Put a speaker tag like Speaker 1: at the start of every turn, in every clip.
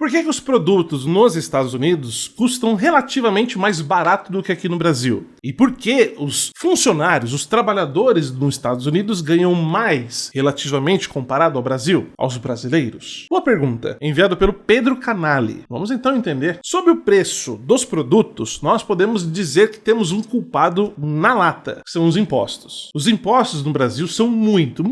Speaker 1: Por que os produtos nos Estados Unidos custam relativamente mais barato do que aqui no Brasil? E por que os funcionários, os trabalhadores nos Estados Unidos ganham mais relativamente comparado ao Brasil, aos brasileiros? Boa pergunta, enviado pelo Pedro Canali. Vamos então entender. Sobre o preço dos produtos, nós podemos dizer que temos um culpado na lata, que são os impostos. Os impostos no Brasil são muito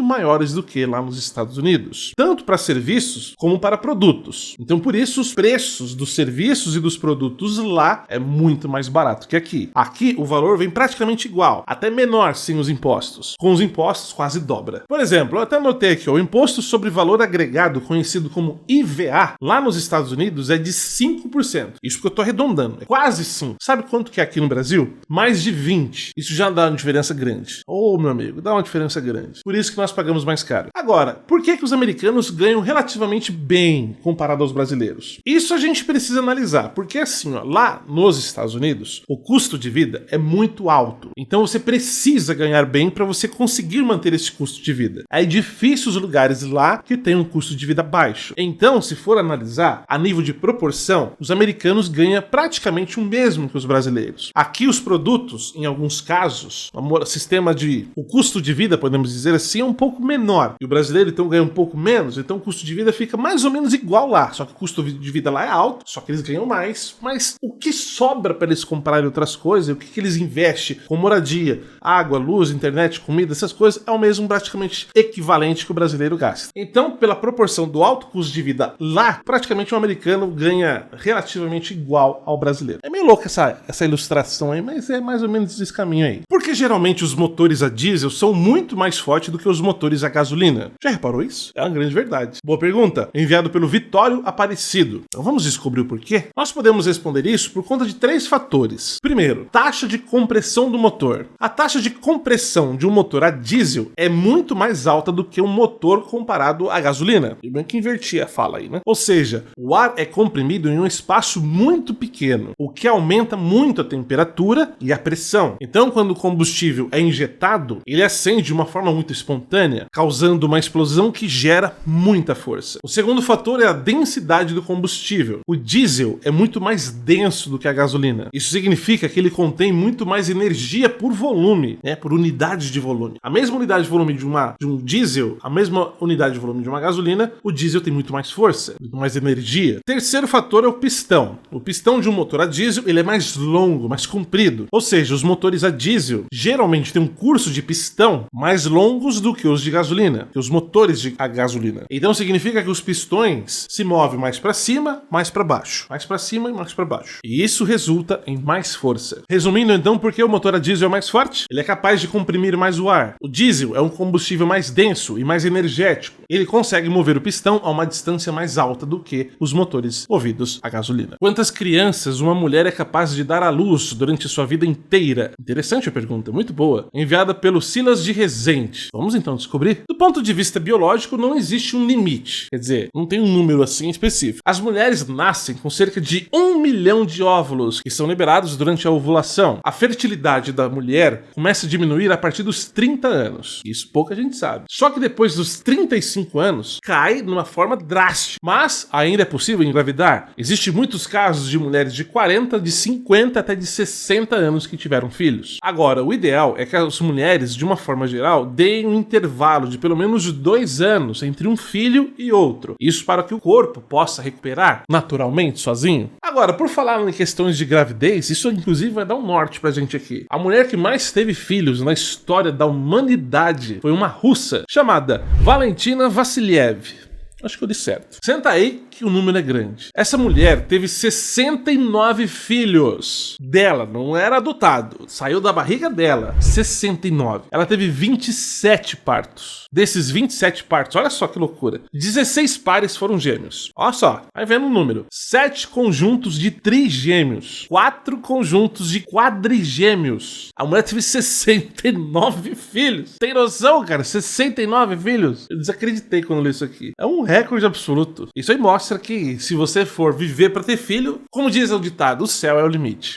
Speaker 1: maiores do que lá nos Estados Unidos, tanto para serviços como para produtos. Então, por isso, os preços dos serviços e dos produtos lá é muito mais barato que aqui. Aqui, o valor vem praticamente igual, até menor sem os impostos. Com os impostos, quase dobra. Por exemplo, eu até anotei aqui, o imposto sobre valor agregado, conhecido como IVA, lá nos Estados Unidos é de 5%. Isso porque eu tô arredondando, é quase 5%. Sabe quanto que é aqui no Brasil? Mais de 20%. Isso já dá uma diferença grande. Ô, meu amigo, dá uma diferença grande. Por isso que nós pagamos mais caro. Agora, por que os americanos ganham relativamente bem comparado aos brasileiros? Isso a gente precisa analisar, porque assim, ó, lá nos Estados Unidos, o custo de vida é muito alto. Então você precisa ganhar bem para você conseguir manter esse custo de vida. É difícil os lugares lá que têm um custo de vida baixo. Então, se for analisar a nível de proporção, os americanos ganham praticamente o mesmo que os brasileiros. Aqui os produtos, em alguns casos, o sistema de o custo de vida, podemos dizer assim, é um pouco menor. E o brasileiro então ganha um pouco menos, então o custo de vida fica mais ou menos igual lá. Só que o custo de vida lá é alto, só que eles ganham mais. Mas o que sobra para eles comprarem outras coisas, o que eles investem com moradia, água, luz, internet, comida, essas coisas, é o mesmo praticamente equivalente que o brasileiro gasta. Então, pela proporção do alto custo de vida lá, praticamente um americano ganha relativamente igual ao brasileiro. É meio louco essa ilustração aí, mas é mais ou menos esse caminho aí. Porque geralmente os motores a diesel são muito mais fortes do que os motores a gasolina. Já reparou isso? É uma grande verdade. Boa pergunta, enviado pelo Vitório Aparecido. Então vamos descobrir o porquê? Nós podemos responder isso por conta de 3 fatores. Primeiro, taxa de compressão do motor. A taxa de compressão de um motor a diesel é muito mais alta do que um motor comparado à gasolina. E bem que inverti a fala aí, né? Ou seja, o ar é comprimido em um espaço muito pequeno, o que aumenta muito a temperatura e a pressão. Então, quando o combustível é injetado, ele acende de uma forma muito espontânea, causando uma explosão que gera muita força. O segundo fator é a densidade do combustível. O diesel é muito mais denso do que a gasolina. Isso significa que ele contém muito mais energia por volume, né, por unidade de volume. A mesma unidade de volume de um diesel, a mesma unidade de volume de uma gasolina, o diesel tem muito mais força, muito mais energia. Terceiro fator é o pistão. O pistão de um motor a diesel, ele é mais longo, mais comprido. Ou seja, os motores a diesel geralmente têm um curso de pistão mais longos do que os de gasolina, que os motores de a gasolina. Então significa que os pistões se movem mais para cima, mais para baixo, mais para cima e mais para baixo. E isso resulta em mais força. Resumindo então, por que o motor a diesel é mais forte? Ele é capaz de comprimir mais o ar. O diesel é um combustível mais denso e mais energético. Ele consegue mover o pistão a uma distância mais alta do que os motores movidos a gasolina. Quantas crianças uma mulher é capaz de dar à luz durante sua vida inteira? Interessante a pergunta, muito boa. Enviada pelo Silas de Rezende. Vamos então descobrir? Do ponto de vista biológico, não existe um limite. Quer dizer, não tem um número assim específico. As mulheres nascem com cerca de 1 milhão de óvulos que são liberados durante a ovulação. A fertilidade da mulher começa a diminuir a partir dos 30 anos. Isso pouca gente sabe. Só que depois dos 35 anos, cai numa forma drástica. Mas ainda é possível engravidar. Existem muitos casos de mulheres de 40, de 50 até de 60 anos que tiveram filhos. Agora, o ideal é que as mulheres, de uma forma geral, deem um intervalo de pelo menos 2 anos entre um filho e outro. Isso para que o corpo possa recuperar naturalmente, sozinho. Agora, por falar em questões de gravidez, isso inclusive vai dar um norte pra gente aqui. A mulher que mais teve filhos na história da humanidade foi uma russa chamada Valentina Vassiliev. Acho que eu disse certo. Senta aí que o número é grande. Essa mulher teve 69 filhos. Dela, não era adotado. Saiu da barriga dela. 69. Ela teve 27 partos. Desses 27 partos, olha só que loucura. 16 pares foram gêmeos. Olha só, vai vendo o número. 7 conjuntos de trigêmeos. 4 conjuntos de quadrigêmeos. A mulher teve 69 filhos. Tem noção, cara? 69 filhos. Eu desacreditei quando li isso aqui. É um recorde absoluto. Isso aí mostra que se você for viver pra ter filho, como diz o ditado, o céu é o limite.